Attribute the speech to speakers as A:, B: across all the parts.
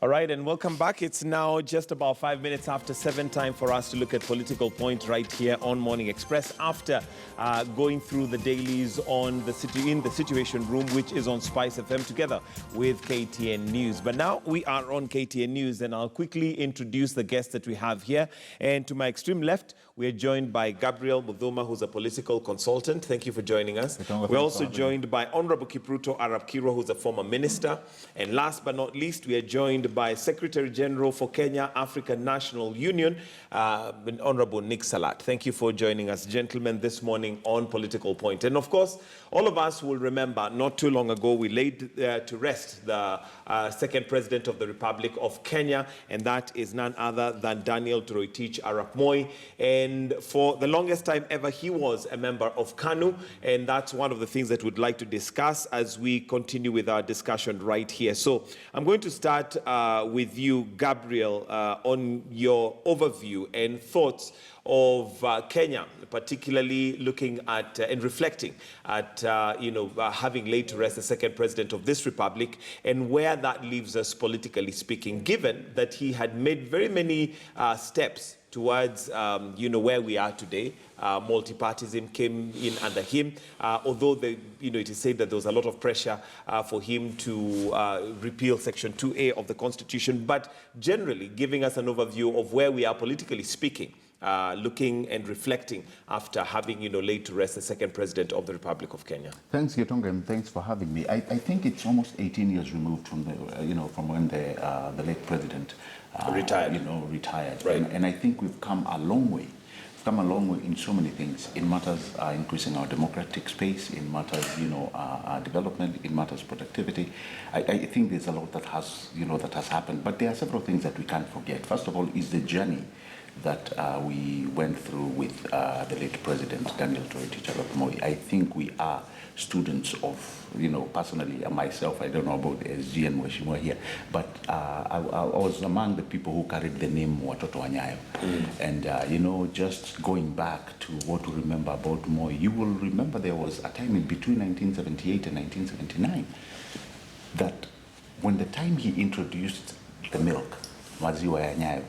A: All right, and welcome back. It's now just about 5 minutes after 7, time for us to look at Political Point right here on Morning Express after going through the dailies on in the Situation Room, which is on Spice FM together with KTN News. But now we are on KTN News, and I'll quickly introduce the guests that we have here. And to my extreme left, we are joined by Gabriel Muthuma, who's a political consultant. Thank you for joining us. We're also joined by Honorable Kipruto Arap Kirwa, who's a former minister. And last but not least, we are joined by Secretary General for Kenya African National Union, Honorable Nick Salat. Thank you for joining us, gentlemen, this morning on Political Point. And of course, all of us will remember not too long ago, we laid to rest the second president of the Republic of Kenya, and that is none other than Daniel Toroitich Arap Moi. And for the longest time ever, he was a member of KANU, and that's one of the things that we'd like to discuss as we continue with our discussion right here. So I'm going to start with you, Gabriel, on your overview and thoughts of Kenya, particularly looking at and reflecting at having laid to rest the second president of this republic, and where that leaves us politically speaking, given that he had made very many steps towards where we are today. Multipartyism came in under him, although it is said that there was a lot of pressure for him to repeal Section 2A of the Constitution, but generally giving us an overview of where we are politically speaking, looking and reflecting after having laid to rest the second president of the Republic of Kenya.
B: Thanks, Gitonga, and thanks for having me. I think it's almost 18 years removed from the from when the late president retired. Right. And I think we've come a long way. We've come a long way in so many things. In matters increasing our democratic space, in matters development, in matters productivity. I think there's a lot that has that has happened. But there are several things that we can't forget. First of all, is the journey that we went through with the late President Daniel Toroitich Arap Moi. I think we are students of, personally, myself, I don't know about SG and Mheshimiwa here, but I was among the people who carried the name Watoto Wanyayo. And, just going back to what we remember about Moi, you will remember there was a time in between 1978 and 1979 that when the time he introduced the milk, Maziwa ya Nyayo,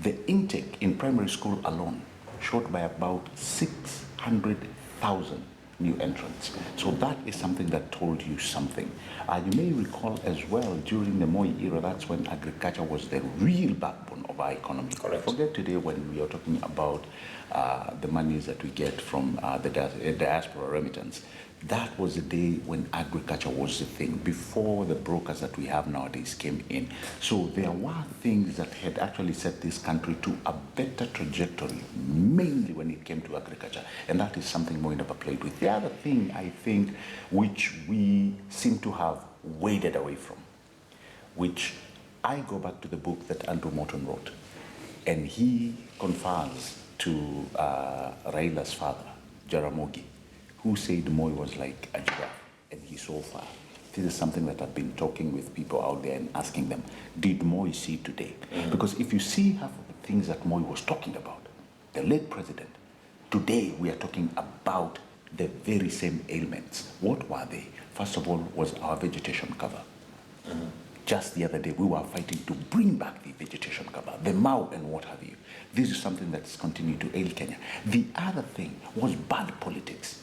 B: the intake in primary school alone shot by about 600,000 new entrants. So that is something that told you something. You may recall as well, during the Moi era, that's when agriculture was the real backbone of our economy.
A: Correct.
B: Forget today when we are talking about the monies that we get from the diaspora remittance. That was the day when agriculture was the thing, before the brokers that we have nowadays came in. So there were things that had actually set this country to a better trajectory, mainly when it came to agriculture. And that is something Moi never played with. The other thing, I think, which we seem to have waded away from, which I go back to the book that Andrew Morton wrote, and he confers to Raila's father, Jaramogi, who said Moi was like a giraffe and he saw far. This is something that I've been talking with people out there and asking them, did Moi see today? Because if you see half of the things that Moi was talking about, the late president, today we are talking about the very same ailments. What were they? First of all was our vegetation cover. Just the other day, we were fighting to bring back the vegetation cover, the Mao and what have you. This is something that's continuing to ail Kenya. The other thing was bad politics.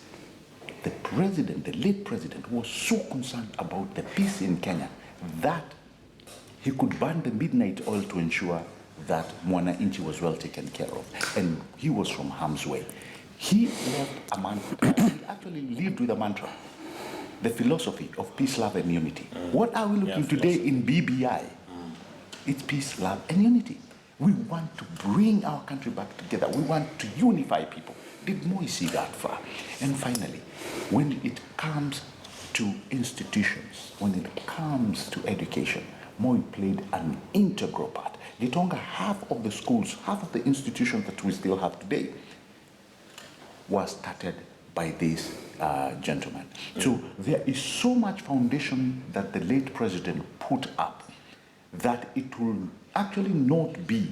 B: The president, the late president, was so concerned about the peace in Kenya that he could burn the midnight oil to ensure that Mwananchi was well taken care of. And he was from harm's way. He left a mantra. He actually lived with a mantra, the philosophy of peace, love, and unity. What are we looking today in BBI? It's peace, love, and unity. We want to bring our country back together. We want to unify people. Did Moi see that far? And finally, when it comes to institutions, when it comes to education, Moi played an integral part. Gitonga, half of the schools, half of the institutions that we still have today was started by this gentleman. So there is so much foundation that the late president put up that it will actually not be,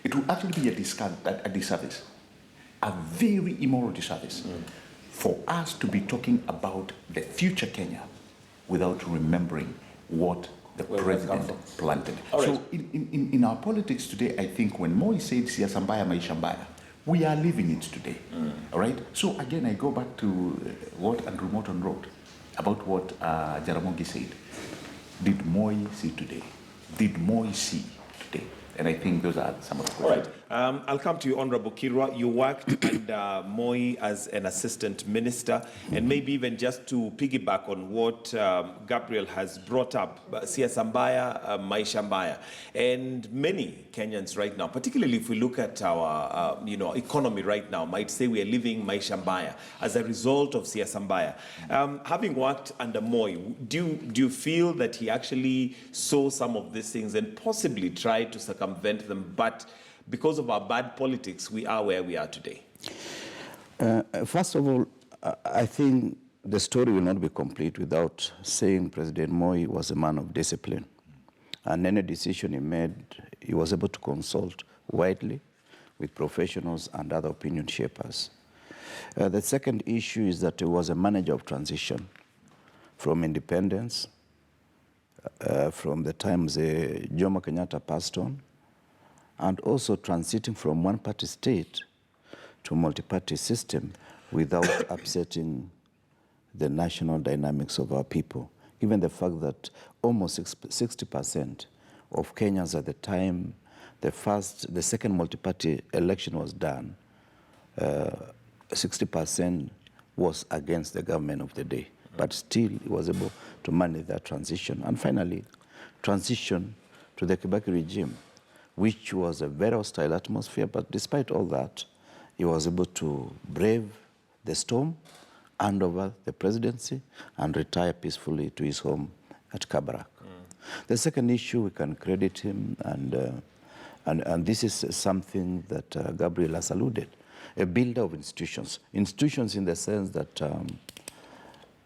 B: it will actually be a disservice, a very immoral disservice for us to be talking about the future Kenya without remembering what The
A: Where
B: president planted.
A: All right.
B: So in our politics today, I think when Moi said siasa mbaya maisha mbaya, we are living it today. All right. So again, I go back to what Andrew Morton wrote about what Jaramogi said. Did Moi see today? Did Moi see today? And I think those are some of the questions.
A: All right. I'll come to you, Honorable Kirwa. You worked under Moi as an assistant minister, and maybe even just to piggyback on what Gabriel has brought up, siasa mbaya, maisha mbaya, and many Kenyans right now, particularly if we look at our economy right now, might say we are living maisha mbaya as a result of siasa mbaya. Having worked under Moi, do you feel that he actually saw some of these things and possibly tried to circumvent them, but because of our bad politics, we are where we are today?
C: First of all, I think the story will not be complete without saying President Moi was a man of discipline. And any decision he made, he was able to consult widely with professionals and other opinion shapers. The second issue is that he was a manager of transition from independence, from the time Jomo Kenyatta passed on, and also transiting from one-party state to a multi-party system without upsetting the national dynamics of our people. Given the fact that almost 60% of Kenyans at the time the second multi-party election was done, 60% was against the government of the day. But still, he was able to manage that transition. And finally, transition to the Kibaki regime, which was a very hostile atmosphere, but despite all that, he was able to brave the storm, hand over the presidency, and retire peacefully to his home at Kabarak. The second issue, we can credit him, and this is something that Gabriel has alluded, a builder of institutions. Institutions in the sense that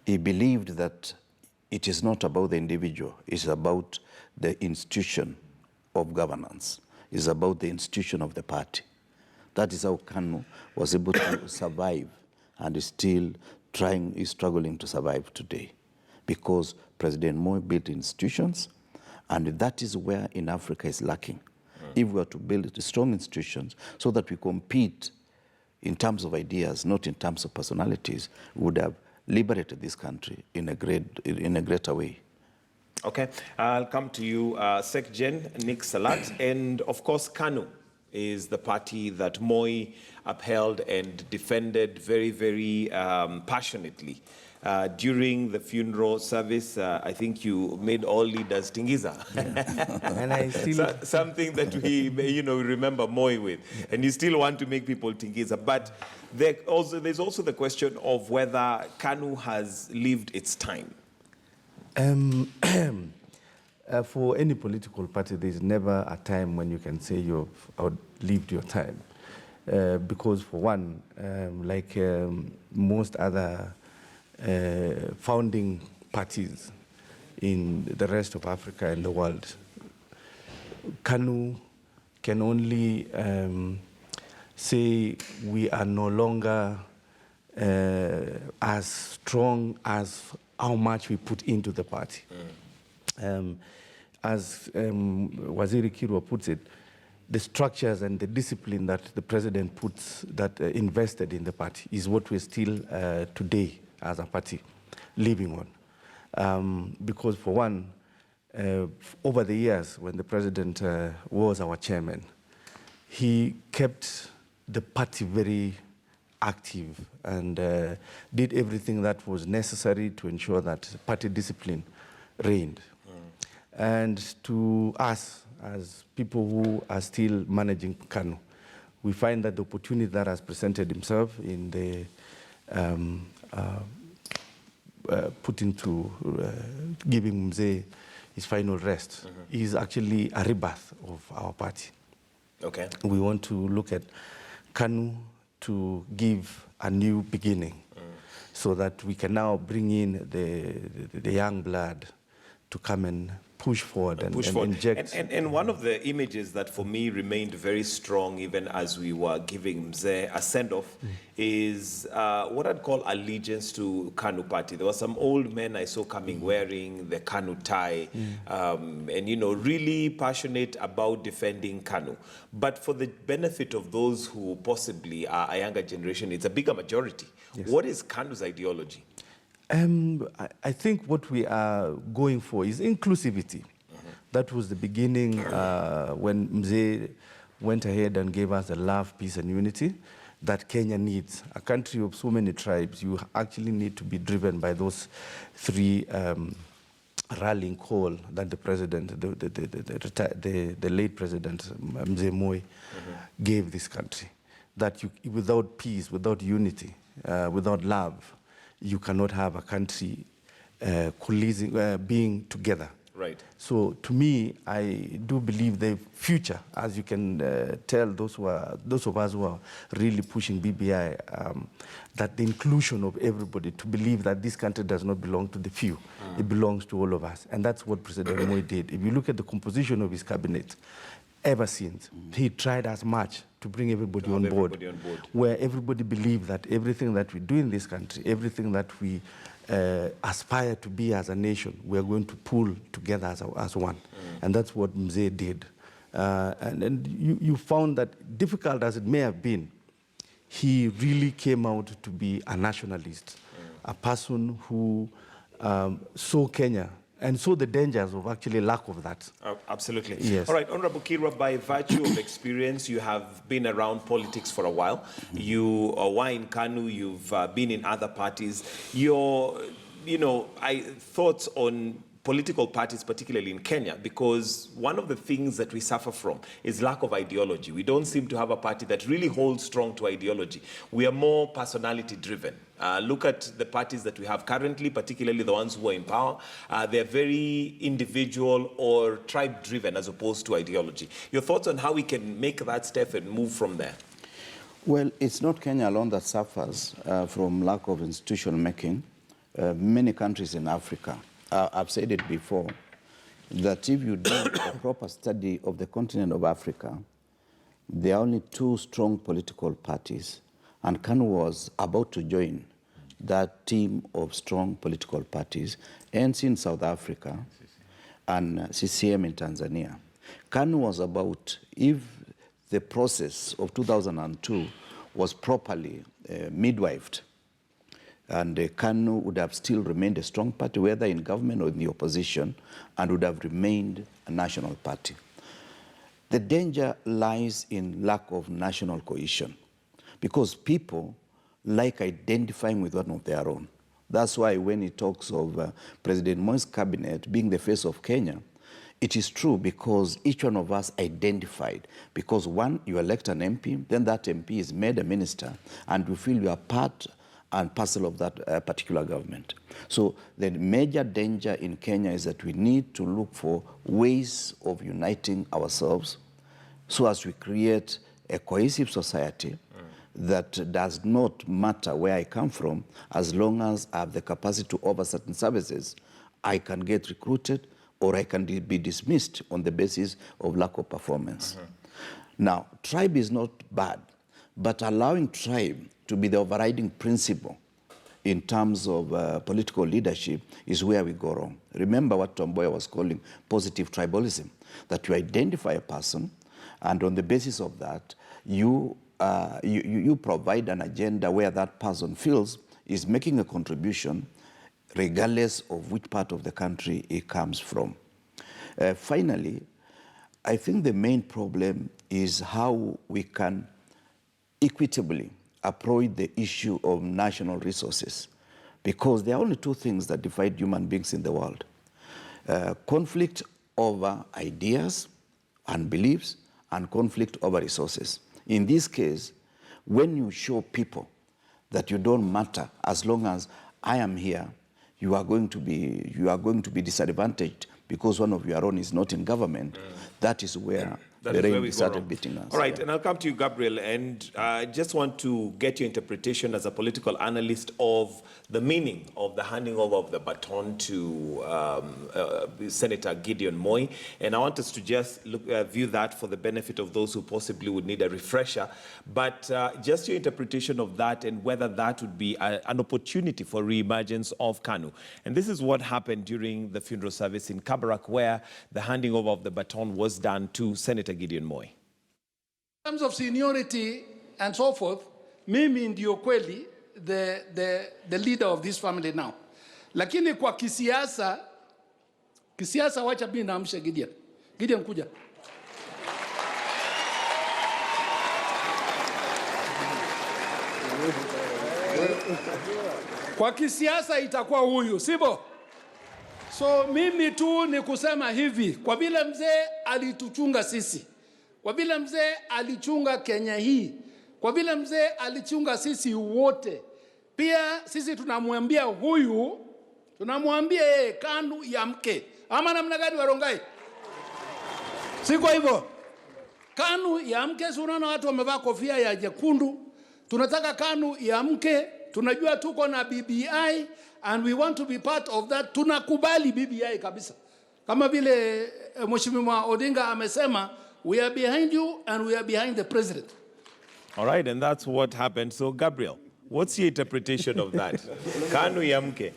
C: he believed that it is not about the individual, it's about the institution of governance, it's about the institution of the party. That is how KANU was able to survive and is still struggling to survive today, because President Moi built institutions, and that is where in Africa is lacking. If we are to build strong institutions so that we compete in terms of ideas, not in terms of personalities, we would have liberated this country in a greater way.
A: Okay, I'll come to you, Sec-Gen Nick Salat, and of course KANU is the party that Moi upheld and defended very, very passionately. During the funeral service, I think you made all leaders tingiza. Yeah.
D: And I still...
A: something that we remember Moi with. And you still want to make people tingiza. But there's also the question of whether KANU has lived its time.
D: For any political party, there's never a time when you can say you've outlived your time. Because for one, like most other founding parties in the rest of Africa and the world, KANU can only say we are no longer as strong as how much we put into the party. As Waziri Kirwa puts it, the structures and the discipline that the president puts, that invested in the party, is what we're still today as a party living on. Because for one, over the years when the president was our chairman, he kept the party very active and did everything that was necessary to ensure that party discipline reigned. And to us, as people who are still managing KANU, we find that the opportunity that has presented himself in the putting to giving Mzee his final rest is actually a rebirth of our party.
A: Okay.
D: We want to look at KANU to give a new beginning, so that we can now bring in the young blood to come and push forward and
A: forward.
D: inject.
A: And one of the images that for me remained very strong even as we were giving Mzee a send-off is what I'd call allegiance to KANU party. There were some old men I saw coming wearing the KANU tie and, you know, really passionate about defending KANU. But for the benefit of those who possibly are a younger generation, it's a bigger majority. Yes. What is KANU's ideology?
D: I think what we are going for is inclusivity. That was the beginning when Mzee went ahead and gave us the love, peace, and unity that Kenya needs. A country of so many tribes, you actually need to be driven by those three rallying call that the president, the late president, Mzee Moi, gave this country. That without peace, without unity, without love, you cannot have a country being together.
A: Right.
D: So to me, I do believe the future, as you can tell those of us who are really pushing BBI, that the inclusion of everybody to believe that this country does not belong to the few, it belongs to all of us. And that's what President Moi did. If you look at the composition of his cabinet, ever since, he tried as much to bring everybody on board, where everybody believed that everything that we do in this country, everything that we aspire to be as a nation, we are going to pull together as one. And that's what Mzee did. And you found that, difficult as it may have been, he really came out to be a nationalist, a person who saw Kenya and saw the dangers of actually lack of that.
A: Absolutely.
D: Yes.
A: All right, Honorable Kirwa, by virtue of experience, you have been around politics for a while. You were in KANU, you've been in other parties. Your, thoughts on political parties, particularly in Kenya, because one of the things that we suffer from is lack of ideology. We don't seem to have a party that really holds strong to ideology. We are more personality driven. Look at the parties that we have currently, particularly the ones who are in power. They're very individual or tribe driven as opposed to ideology. Your thoughts on how we can make that step and move from there?
C: Well, it's not Kenya alone that suffers from lack of institution making. Many countries in Africa, I've said it before, that if you do a proper study of the continent of Africa, there are only two strong political parties, and KANU was about to join that team of strong political parties, ANC in South Africa and CCM in Tanzania. KANU was about, if the process of 2002 was properly midwifed, and KANU would have still remained a strong party, whether in government or in the opposition, and would have remained a national party. The danger lies in lack of national cohesion, because people like identifying with one of their own. That's why when he talks of President Moi's cabinet being the face of Kenya, it is true because each one of us identified. Because one, you elect an MP, then that MP is made a minister, and you feel you are part and parcel of that particular government. So the major danger in Kenya is that we need to look for ways of uniting ourselves so as we create a cohesive society that does not matter where I come from, as long as I have the capacity to offer certain services, I can get recruited or I can be dismissed on the basis of lack of performance. Now, tribe is not bad, but allowing tribe to be the overriding principle in terms of political leadership is where we go wrong. Remember what Tom Mboya was calling positive tribalism, that you identify a person, and on the basis of that, you provide an agenda where that person feels is making a contribution regardless of which part of the country it comes from. Finally, I think the main problem is how we can equitably approach the issue of national resources, because there are only two things that divide human beings in the world. Conflict over ideas and beliefs, and conflict over resources. In this case, when you show people that you don't matter, as long as I am here, you are going to be disadvantaged because one of your own is not in government. That is where
A: That
C: the
A: is where
C: rain
A: we go
C: started
A: wrong.
C: beating us.
A: All right,
C: yeah.
A: and I'll come to you, Gabriel, and just want to get your interpretation as a political analyst of the meaning of the handing over of the baton to Senator Gideon Moi. And I want us to just view that for the benefit of those who possibly would need a refresher. But just your interpretation of that and whether that would be an opportunity for re-emergence of KANU. And this is what happened during the funeral service in Kabarak, where the handing over of the baton was done to Senator Gideon Moi.
E: In terms of seniority and so forth, mimi ndio kweli the leader of this family now. Lakini kwa kisiasa wacha mimi naamsha Gideon. Gideon kuja. Kwa kisiasa itakuwa huyu, sivyo? So mimi tu ni kusema hivi, kwa vile mzee alituchunga sisi, kwa vile mzee alichunga Kenya hii, kwa vile mzee alichunga sisi wote, pia sisi tunamwambia huyu, tunamwambia yeye KANU ya mke. Ama namna gani Warongai? Siko hivyo. KANU ya mke, si unaona watu wamevaa kofia ya jekundu. Tunataka KANU ya mke, tunajua tuko na BBI and we want to be part of that. Tunakubali BBI kabisa. Kama vile Mheshimiwa Odinga amesema, we are behind you and we are behind the president.
A: All right, and that's what happened. So, Gabriel, what's your interpretation of that? KANU ya mke.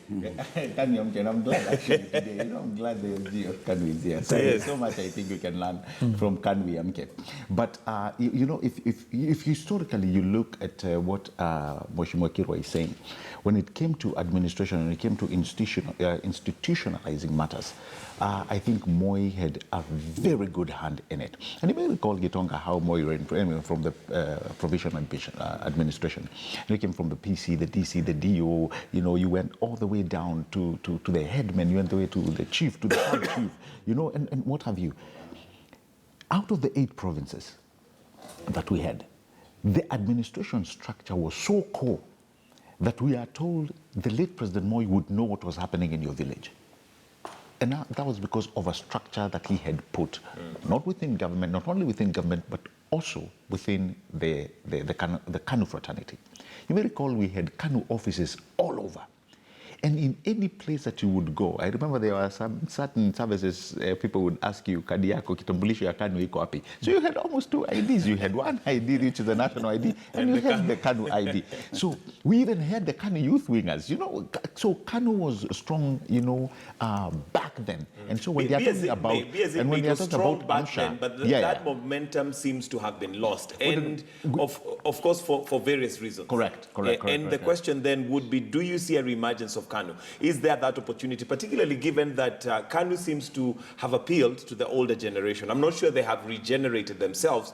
B: KANU ya mke, and I'm glad actually today. You know, I'm glad the MG of KANU is here. So there's so much I think we can learn from KANU ya mke. But you know, if historically you look at what Mheshimiwa Kirwa is saying, when it came to administration and it came to institutionalizing matters, I think Moi had a very good hand in it. And you may recall, Gitonga, how Moi ran from the provisional administration. You came from the PC, the DC, the DO, you know, you went all the way down to the headman, you went the way to the chief, to the sub-chief, you know, and what have you. Out of the 8 provinces that we had, the administration structure was so core that we are told the late President Moi would know what was happening in your village. And that was because of a structure that he had put, not within government, not only within government, but also within the KANU fraternity. You may recall we had KANU offices all over. And in any place that you would go, I remember there were some certain services, people would ask you, kadi yako, kitambulisho ya KANU iko wapi? So you had almost 2 IDs. You had one ID, which is the national ID, and you had the KANU ID. So we even had the KANU youth wingers, you know. So KANU was strong, you know, back then. And so when they are talking about, and when they are talking about Amsha,
A: but that momentum seems to have been lost, and of course for various reasons.
B: Correct.
A: And the question then would be, do you see a reemergence of KANU? Is there that opportunity, particularly given that KANU seems to have appealed to the older generation? I'm not sure they have regenerated themselves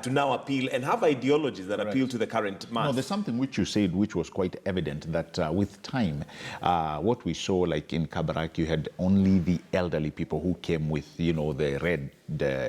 A: to now appeal and have ideologies that appeal to the current mass.
B: No, there's something which you said which was quite evident, that with time, what we saw, like in Kabarak, you had only the elderly people who came with, you know, the red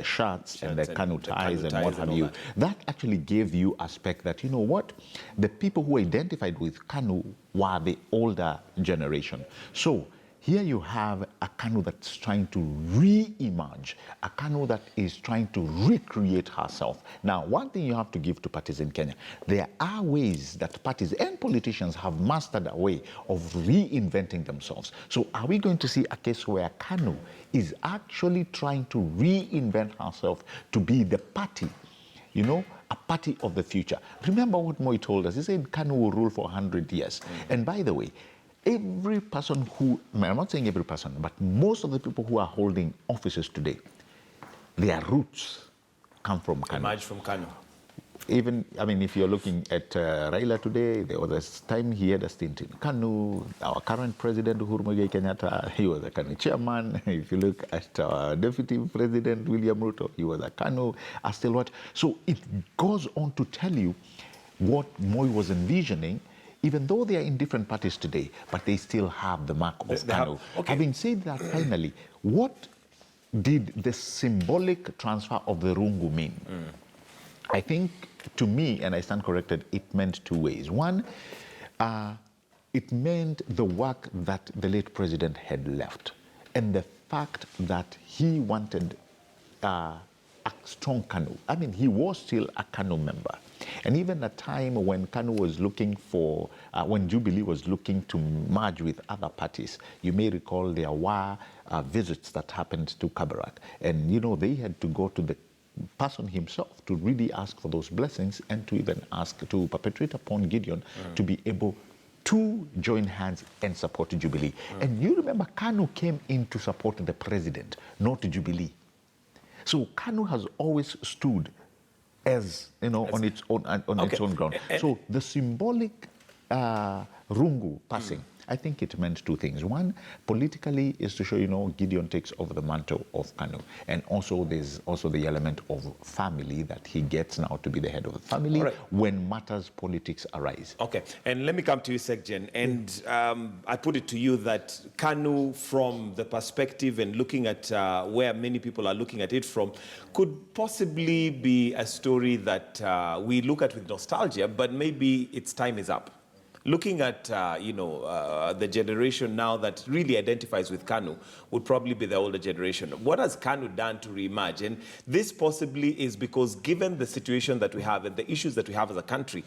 B: shirts and the KANU ties and what have you. That actually gave you a spec that, you know what, the people who identified with KANU were the older generation. So here you have a KANU that's trying to re-emerge, a KANU that is trying to recreate herself. Now, one thing you have to give to parties in Kenya, there are ways that parties and politicians have mastered a way of reinventing themselves. So are we going to see a case where KANU is actually trying to reinvent herself to be the party, you know, a party of the future? Remember what Moi told us. He said KANU will rule for 100 years. And by the way, every person who, I'm not saying every person, but most of the people who are holding offices today, their roots come from KANU.
A: Emerge from KANU.
B: Even, I mean, if you're looking at Raila today, there was a time he had a stint in KANU. Our current president, Uhuru Muigai Kenyatta, he was a KANU chairman. If you look at our deputy president, William Ruto, he was a KANU, still what? So it goes on to tell you what Moi was envisioning, even though they are in different parties today, but they still have the mark of KANU. Having said that, finally, what did the symbolic transfer of the rungu mean? I think, to me, and I stand corrected, it meant 2 ways. One, it meant the work that the late president had left, and the fact that he wanted
F: a strong KANU. I mean, he was still a KANU member. And even at a time when KANU was looking for, when Jubilee was looking to merge with other parties, you may recall there were visits that happened to Kabarak. And, you know, they had to go to the person himself to really ask for those blessings and to even ask to perpetrate upon Gideon to be able to join hands and support Jubilee. And you remember KANU came in to support the president, not Jubilee. So KANU has always stood as, you know, on its own its own ground. So the symbolic Rungu passing, I think it meant two things. One, politically, is to show, you know, Gideon takes over the mantle of KANU. And also there's also the element of family, that he gets now to be the head of the family when matters politics arise.
A: Okay, and let me come to you, Sekjen. And I put it to you that KANU, from the perspective and looking at where many people are looking at it from, could possibly be a story that we look at with nostalgia, but maybe its time is up. Looking at, the generation now that really identifies with KANU would probably be the older generation. What has KANU done to reemerge? And this possibly is because, given the situation that we have and the issues that we have as a country,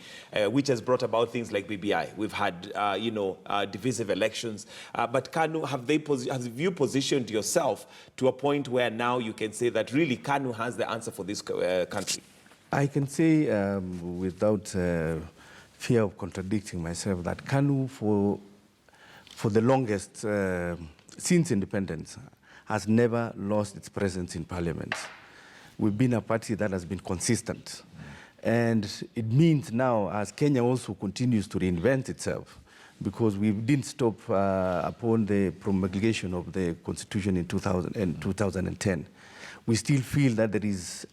A: which has brought about things like BBI, we've had, divisive elections. But KANU, have you positioned yourself to a point where now you can say that really KANU has the answer for this country?
D: I can say without fear of contradicting myself that KANU for the longest, since independence, has never lost its presence in parliament. We've been a party that has been consistent. And it means now, as Kenya also continues to reinvent itself, because we didn't stop upon the promulgation of the Constitution in 2010. We still feel that there is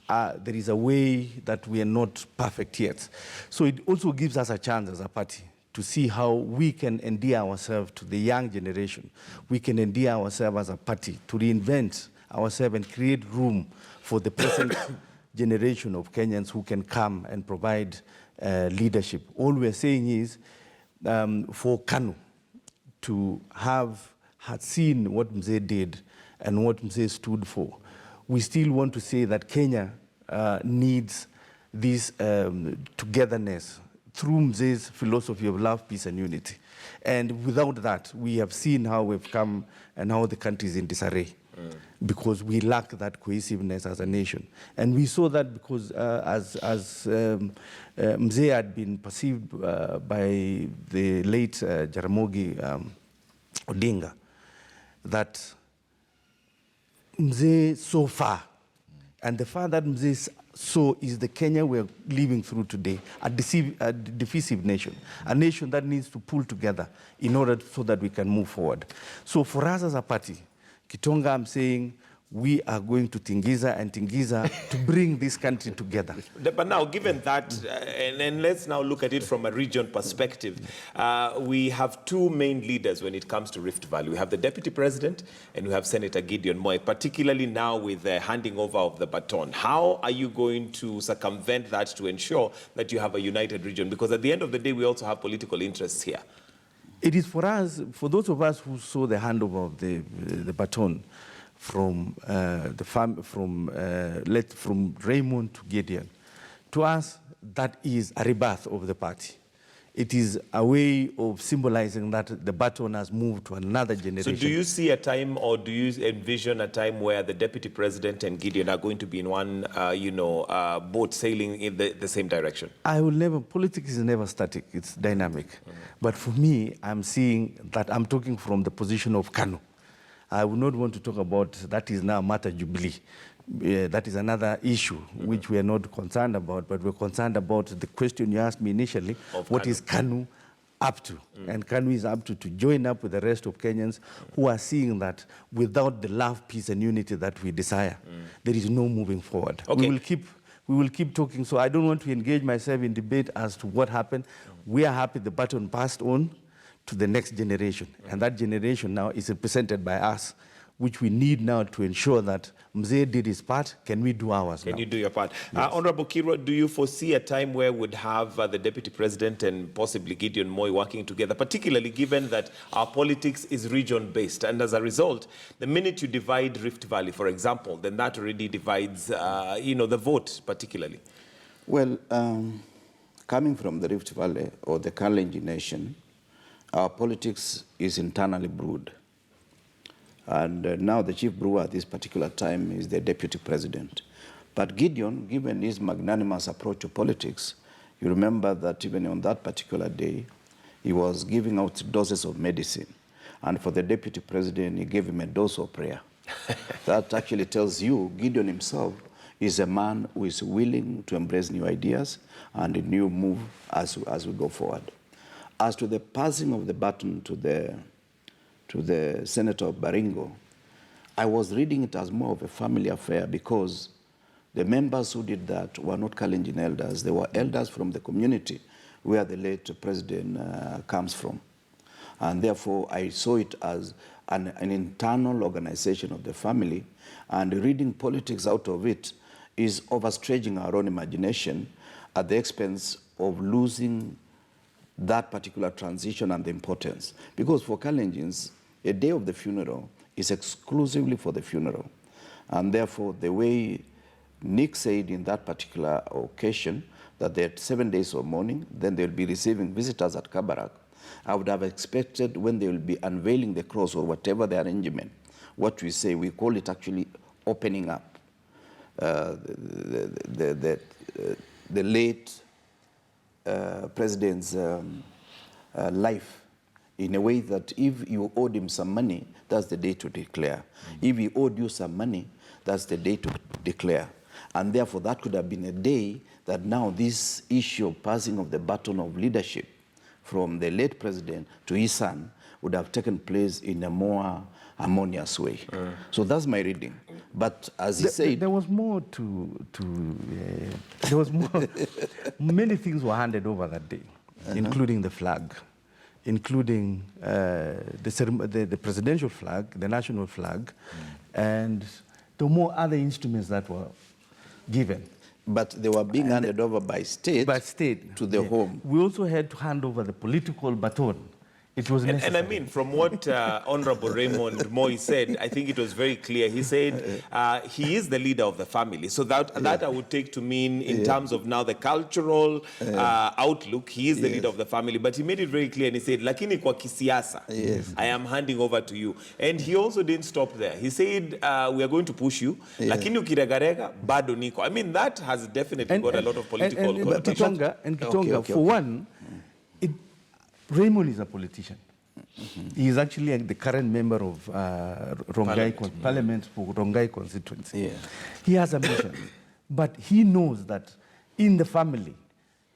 D: a way that we are not perfect yet. So it also gives us a chance as a party to see how we can endear ourselves to the young generation. We can endear ourselves as a party to reinvent ourselves and create room for the present generation of Kenyans who can come and provide leadership. All we're saying is for KANU to had seen what Mzee did and what Mzee stood for. We still want to say that Kenya needs this togetherness through Mzee's philosophy of love, peace, and unity. And without that, we have seen how we've come and how the country is in disarray because we lack that cohesiveness as a nation. And we saw that because as Mzee had been perceived by the late Jaramogi Odinga, that Mzee so far, and the far that Mzee saw is the Kenya we're living through today, a divisive nation, a nation that needs to pull together in order so that we can move forward. So for us as a party, Kitonga, I'm saying, we are going to Tingiza and Tingiza to bring this country together.
A: But now, given that, and let's now look at it from a region perspective, we have two main leaders when it comes to Rift Valley. We have the Deputy President and we have Senator Gideon Moi, particularly now with the handing over of the baton. How are you going to circumvent that to ensure that you have a united region? Because at the end of the day, we also have political interests here.
D: It is for us, for those of us who saw the handover of the baton, from Raymond to Gideon. To us, that is a rebirth of the party. It is a way of symbolizing that the baton has moved to another generation.
A: So do you see a time, or do you envision a time where the Deputy President and Gideon are going to be in one, boat sailing in the same direction?
D: Politics is never static, it's dynamic. But for me, I'm seeing that I'm talking from the position of KANU. I would not want to talk about that is now matter Jubilee. That is another issue which we are not concerned about, but we're concerned about the question you asked me initially, what is KANU up to? And KANU is up to join up with the rest of Kenyans who are seeing that without the love, peace, and unity that we desire, there is no moving forward.
A: Okay.
D: We will keep talking, so I don't want to engage myself in debate as to what happened. We are happy the baton passed on to the next generation. And that generation now is represented by us which we need now to ensure that Mzee did his part. Can we do ours now?
A: Can you do your part? Honorable Kirwa, do you foresee a time where we'd have the Deputy President and possibly Gideon Moi working together, particularly given that our politics is region-based? And as a result, the minute you divide Rift Valley, for example, then that already divides, the vote particularly.
C: Well, coming from the Rift Valley or the Kalenjin nation, our politics is internally brewed. And now the chief brewer at this particular time is the deputy president. But Gideon, given his magnanimous approach to politics, you remember that even on that particular day, he was giving out doses of medicine. And for the deputy president, he gave him a dose of prayer. That actually tells you Gideon himself is a man who is willing to embrace new ideas and a new move as we go forward. As to the passing of the baton to the Senator Baringo, I was reading it as more of a family affair because the members who did that were not Kalenjin elders. They were elders from the community where the late president comes from. And therefore, I saw it as an internal organization of the family, and reading politics out of it is overstretching our own imagination at the expense of losing that particular transition and the importance. Because for Kalenjins, a day of the funeral is exclusively for the funeral. And therefore, the way Nick said in that particular occasion, that they had 7 days of mourning, then they'll be receiving visitors at Kabarak, I would have expected when they will be unveiling the cross or whatever the arrangement, what we say, we call it actually opening up the late president's life in a way that if you owed him some money, that's the day to declare. If he owed you some money, that's the day to declare. And therefore, that could have been a day that now this issue of passing of the baton of leadership from the late president to his son would have taken place in a more harmonious way. So that's my reading. But as he said...
D: There was more there was more... Many things were handed over that day, including the flag, including the presidential flag, the national flag, and there were more other instruments that were given.
C: But they were being handed over by state to the home.
D: We also had to hand over the political baton. It was necessary.
A: And I mean, from what Honorable Raymond Moi said, I think it was very clear. He said he is the leader of the family. So that I would take to mean in terms of now the cultural outlook, he is the leader of the family. But he made it very clear and he said, lakini kwa kisiasa, I am handing over to you. And he also didn't stop there. He said, we are going to push you, lakini ukiregarega, bado niko. I mean, that has definitely got a lot of political connotations.
D: Kitonga, for one, Raymond is a politician. He is actually the current member of Parliament for Rongai constituency. He has ambition, but he knows that in the family,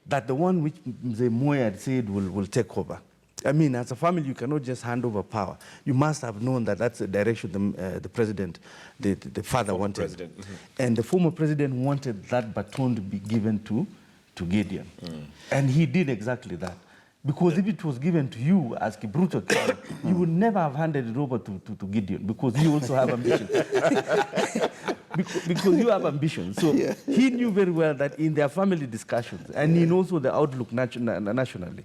D: that the one which the Moi had said will take over. I mean, as a family, you cannot just hand over power. You must have known that that's the direction the president, the father wanted. And the former president wanted that baton to be given to Gideon. And he did exactly that. Because if it was given to you as Kibruto, you would never have handed it over to Gideon, because you also have ambition. because you have ambition. So he knew very well that in their family discussions, and in also the outlook nationally,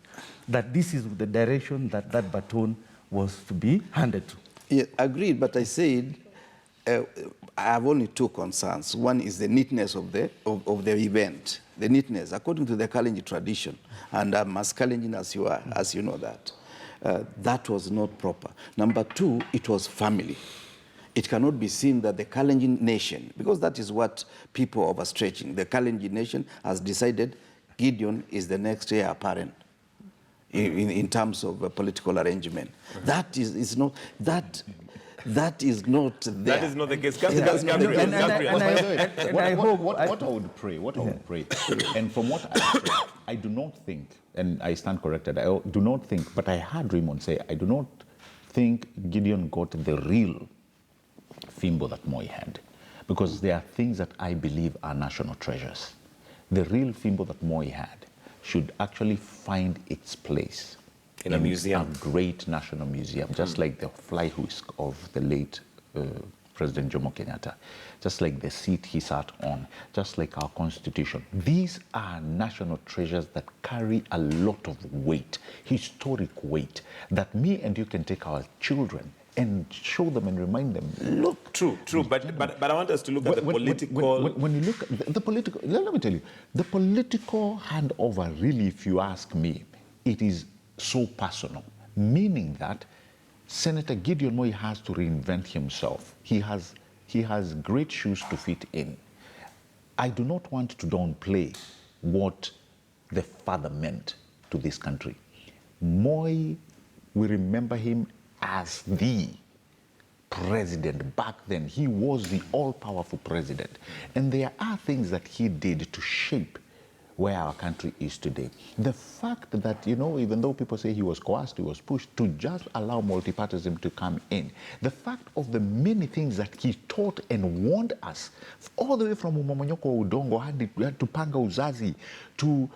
D: that this is the direction that baton was to be handed to.
C: Yeah, agreed, but I said, I have only two concerns. One is the neatness of the event. The neatness, according to the Kalenjin tradition, and I'm as Kalenjin as you are, as you know that was not proper. Number two, it was family. It cannot be seen that the Kalenjin nation, because that is what people are overstretching, the Kalenjin nation has decided Gideon is the next heir apparent in terms of a political arrangement. That is not... That is not there.
A: That is not the case.
F: What I would pray, and from what I pray, I do not think, and I stand corrected, I do not think, but I heard Raymond say, I do not think Gideon got the real fimbo that Moi had, because there are things that I believe are national treasures. The real fimbo that Moi had should actually find its place
A: in a museum,
F: a great national museum, just like the fly whisk of the late President Jomo Kenyatta, just like the seat he sat on, just like our constitution. These are national treasures that carry a lot of weight, historic weight, that me and you can take our children and show them and remind them, look.
A: True. But I want us to look at the political...
F: When you look at the political, let me tell you, the political handover, really, if you ask me, it is so personal, meaning that Senator Gideon Moi has to reinvent himself. He has great shoes to fit in. I do not want to downplay what the father meant to this country. Moi, we remember him as the president. Back then, he was the all-powerful president. And there are things that he did to shape where our country is today. The fact that, you know, even though people say he was coerced, he was pushed to just allow multipartyism to come in, the fact of the many things that he taught and warned us, all the way from Umomonyoko Udongo, had to Panga Uzazi, to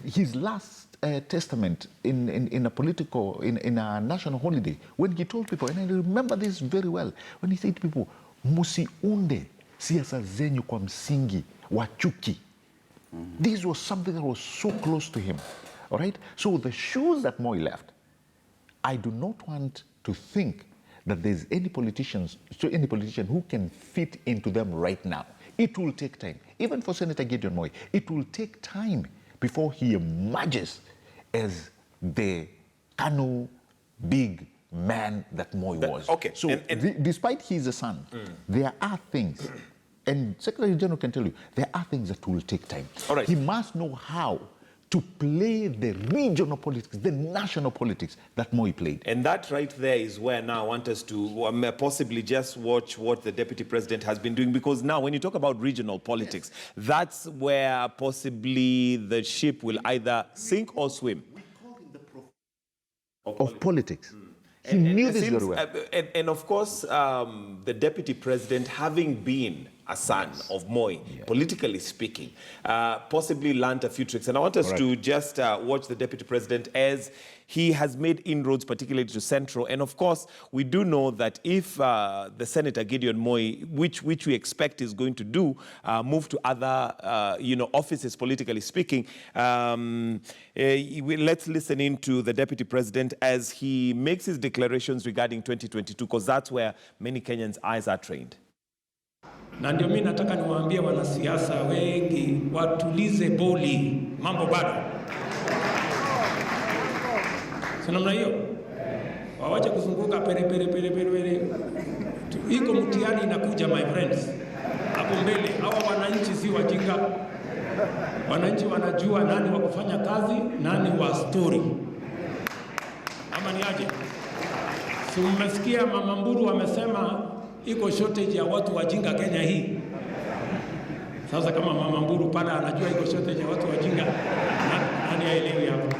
F: his last testament in a political, in a national holiday, when he told people, and I remember this very well, when he said to people, musiunde siasa zenyu kwa msingi wa chuki. This was something that was so close to him, all right? So the shoes that Moi left, I do not want to think that there's any politician who can fit into them right now. It will take time. Even for Senator Gideon Moi, it will take time before he emerges as the KANU big man that Moi was.
A: Okay.
F: So despite he's a son, there are things, and Secretary General can tell you, there are things that will take time.
A: All right.
F: He must know how to play the regional politics, the national politics that Moi played.
A: And that right there is where now I want us to possibly just watch what the Deputy President has been doing, because now when you talk about regional politics, that's where possibly the ship will either sink or swim.
F: We call him the prophet of politics. He knew this very well.
A: And of course, the Deputy President, having been a son of Moi, politically speaking, possibly learned a few tricks. And I want us to just watch the Deputy President as he has made inroads, particularly to Central. And of course, we do know that if the Senator Gideon Moi, which we expect is going to do, move to other offices, politically speaking, let's listen in to the Deputy President as he makes his declarations regarding 2022, because that's where many Kenyans' eyes are trained.
G: Na ndio mimi nataka niwaambie wanasiasa wengi watulize boli, mambo bado. Sina namna hiyo. Waache kuzunguka pere. Iko mtihani inakuja, my friends. Hapo mbele hawa wananchi si wajinga. Wananchi wanajua nani wa kufanya kazi, nani wa story. Ama ni aje? Si mmesikia Mama Mburu amesema iko shortage ya watu wajinga Kenya hii. Sasa kama Mama Mburu pana anajua iko shortage ya watu wajinga, nani aelewi hapo?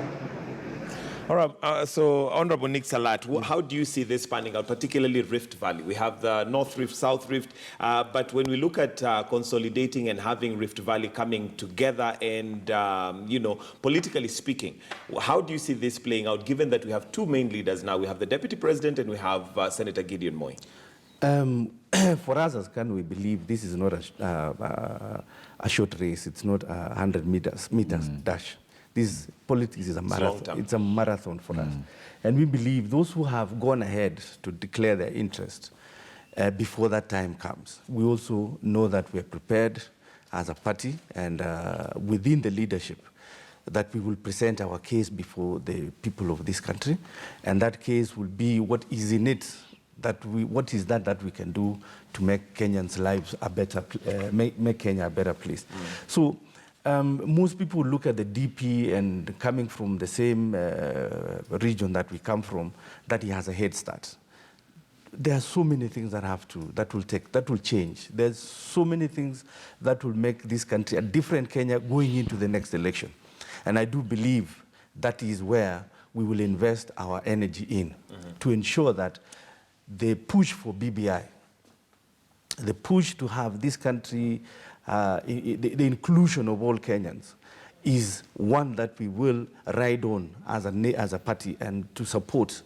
A: All right, so Honorable Nick Salat, how do you see this panning out, particularly Rift Valley? We have the North Rift, South Rift, but when we look at consolidating and having Rift Valley coming together and, politically speaking, how do you see this playing out, given that we have two main leaders now? We have the Deputy President and we have Senator Gideon Moi.
D: For us as KANU, we believe this is not a short race. It's not a 100 meters dash. This politics is a marathon. It's a marathon for us. And we believe those who have gone ahead to declare their interest before that time comes, we also know that we are prepared as a party and within the leadership that we will present our case before the people of this country. And that case will be what is in it, what is that we can do to make Kenyans' lives a better, make Kenya a better place. So most people look at the DP and coming from the same region that we come from, that he has a head start. There are so many things that will change. There's so many things that will make this country a different Kenya going into the next election. And I do believe that is where we will invest our energy in to ensure that the push for BBI, the push to have this country, the inclusion of all Kenyans, is one that we will ride on as a party and to support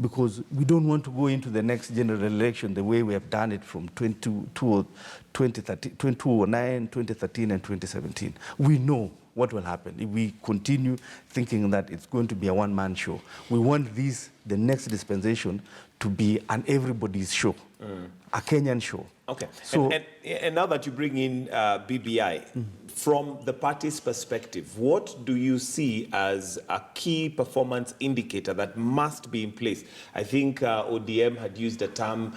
D: because we don't want to go into the next general election the way we have done it from 2009, 2013, and 2017. We know what will happen if we continue thinking that it's going to be a one-man show. We want the next dispensation, to be an everybody's show, a Kenyan show.
A: Okay.
D: So,
A: and now that you bring in BBI, from the party's perspective, what do you see as a key performance indicator that must be in place? I think ODM had used the term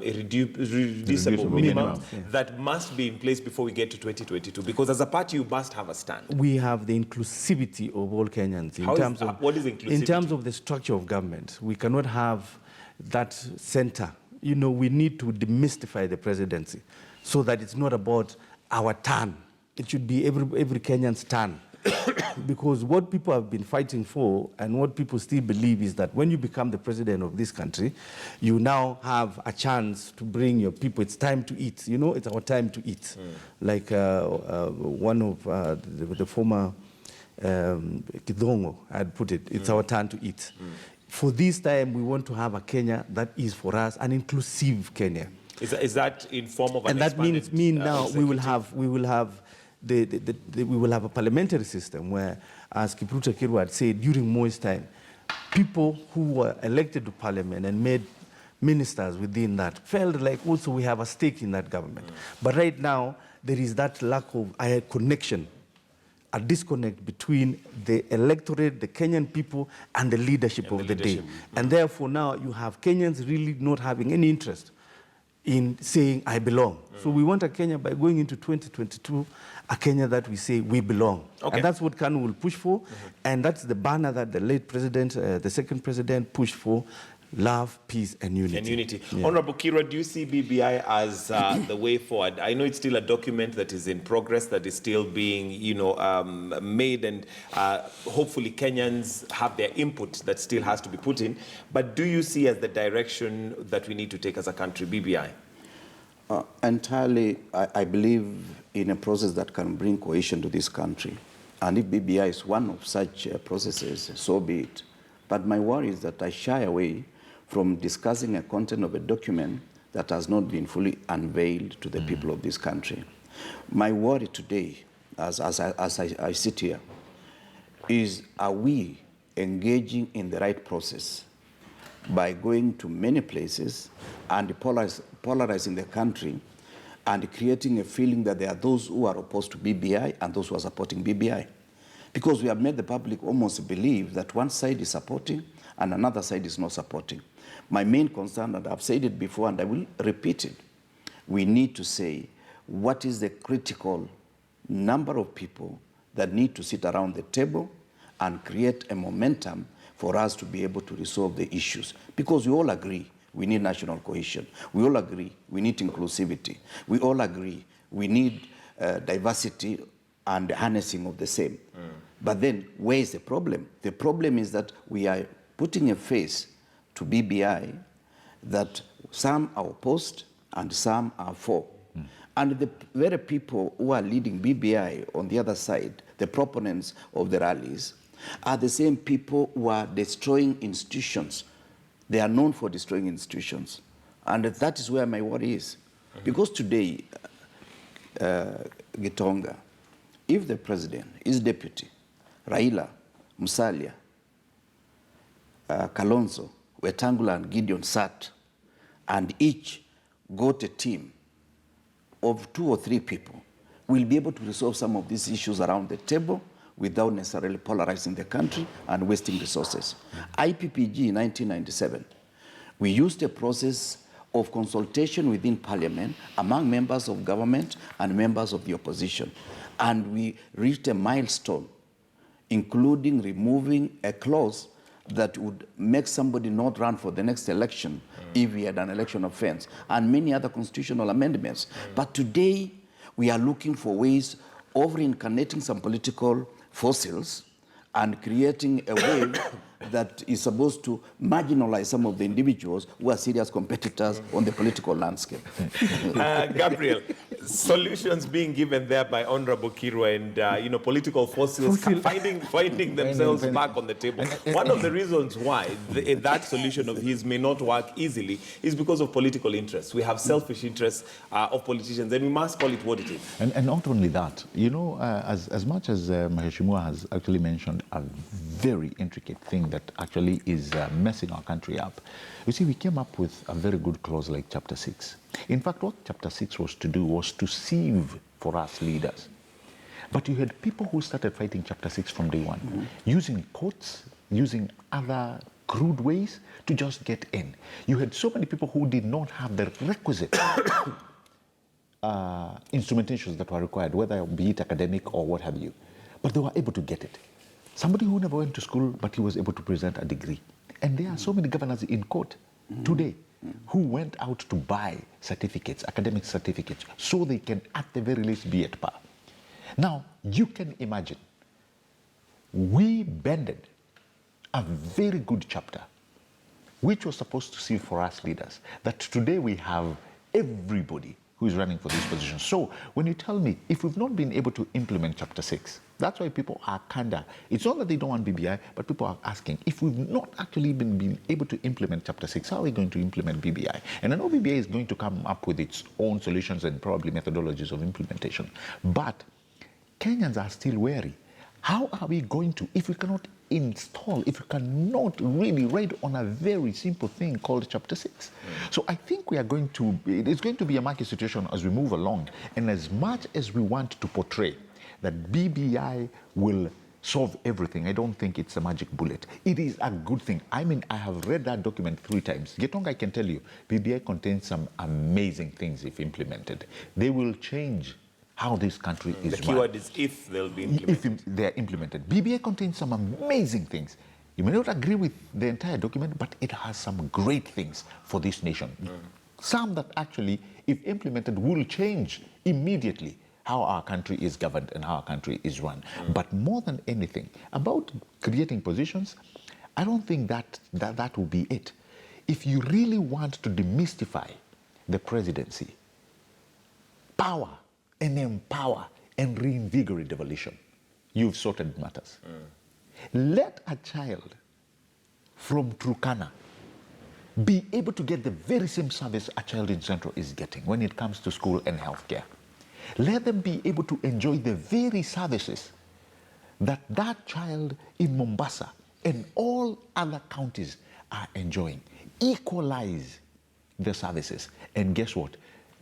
A: reducible minimum that must be in place before we get to 2022, because as a party you must have a stand.
D: We have the inclusivity of all Kenyans in terms of
A: what is inclusivity?
D: In terms of the structure of government. We cannot have that center. You know, we need to demystify the presidency so that it's not about our turn. It should be every Kenyan's turn. Because what people have been fighting for and what people still believe is that when you become the president of this country, you now have a chance to bring your people. It's time to eat. You know, it's our time to eat. Like one of the former Kidongo had put it, it's our turn to eat. For this time, we want to have a Kenya that is for us an inclusive Kenya.
A: Is that in form of an
D: and that means now we will have we will have a parliamentary system where, as Kipruto Kirwa had said during Moi's time, people who were elected to parliament and made ministers within that felt like also we have a stake in that government. But right now there is that lack of a connection, a disconnect between the electorate, the Kenyan people, and the leadership of the day. And therefore now you have Kenyans really not having any interest in saying, I belong. So we want a Kenya, by going into 2022, a Kenya that we say we belong. Okay. And that's what KANU will push for. And that's the banner that the late president, the second president, pushed for: love, peace, and unity.
A: And unity. Yeah. Honorable Kirwa, do you see BBI as the way forward? I know it's still a document that is in progress, that is still being, made, and hopefully Kenyans have their input that still has to be put in. But do you see as the direction that we need to take as a country, BBI?
C: Entirely, I believe in a process that can bring cohesion to this country. And if BBI is one of such processes, so be it. But my worry is that I shy away from discussing a content of a document that has not been fully unveiled to the people of this country. My worry today, as I sit here, is, are we engaging in the right process by going to many places and polarizing the country and creating a feeling that there are those who are opposed to BBI and those who are supporting BBI? Because we have made the public almost believe that one side is supporting and another side is not supporting. My main concern, and I've said it before and I will repeat it, we need to say what is the critical number of people that need to sit around the table and create a momentum for us to be able to resolve the issues. Because we all agree we need national cohesion. We all agree we need inclusivity. We all agree we need diversity and the harnessing of the same. But then, where is the problem? The problem is that we are putting a face to BBI that some are opposed and some are for. And the very people who are leading BBI on the other side, the proponents of the rallies, are the same people who are destroying institutions. They are known for destroying institutions. And that is where my worry is. Because today, Gitonga, if the president, his deputy, Raila, Musalia, Kalonzo, Wetangula, and Gideon sat, and each got a team of 2 or 3 people, we'll be able to resolve some of these issues around the table without necessarily polarizing the country and wasting resources. IPPG in 1997, we used a process of consultation within parliament among members of government and members of the opposition. And we reached a milestone, including removing a clause that would make somebody not run for the next election if he had an election offense, and many other constitutional amendments. But today, we are looking for ways of reincarnating some political fossils and creating a wave that is supposed to marginalize some of the individuals who are serious competitors on the political landscape.
A: Gabriel, solutions being given there by Honorable Kirwa and, political forces finding themselves back on the table. One of the reasons why that solution of his may not work easily is because of political interests. We have selfish interests of politicians, and we must call it what it is.
F: And not only that, as much as Maheshimua has actually mentioned a very intricate thing that actually is messing our country up. You see, we came up with a very good clause like Chapter 6. In fact, what Chapter 6 was to do was to sieve for us leaders. But you had people who started fighting Chapter 6 from day one, using courts, using other crude ways to just get in. You had so many people who did not have the requisite instrumentations that were required, whether be it academic or what have you. But they were able to get it. Somebody who never went to school, but he was able to present a degree. And there are so many governors in court today who went out to buy certificates, academic certificates, so they can at the very least be at par. Now, you can imagine, we bended a very good chapter, which was supposed to see for us leaders, that today we have everybody who is running for this position. So when you tell me, if we've not been able to implement Chapter 6, that's why people are it's not that they don't want BBI, but people are asking, if we've not actually been able to implement Chapter 6, how are we going to implement BBI? And I know BBI is going to come up with its own solutions and probably methodologies of implementation. But Kenyans are still wary. How are we going to, if we cannot install, if we cannot really ride on a very simple thing called Chapter 6? So I think it's going to be a market situation as we move along. And as much as we want to portray that BBI will solve everything, I don't think it's a magic bullet. It is a good thing. I mean, I have read that document 3 times. Getonga, I can tell you, BBI contains some amazing things if implemented. They will change how this country is run.
A: The keyword is if they'll be implemented.
F: If they're implemented. BBI contains some amazing things. You may not agree with the entire document, but it has some great things for this nation. Some that actually, if implemented, will change immediately how our country is governed and how our country is run. But more than anything, about creating positions, I don't think that will be it. If you really want to demystify the presidency, power and empower and reinvigorate devolution, you've sorted matters. Let a child from Turkana be able to get the very same service a child in Central is getting when it comes to school and healthcare. Let them be able to enjoy the very services that that child in Mombasa and all other counties are enjoying. Equalize the services. And guess what?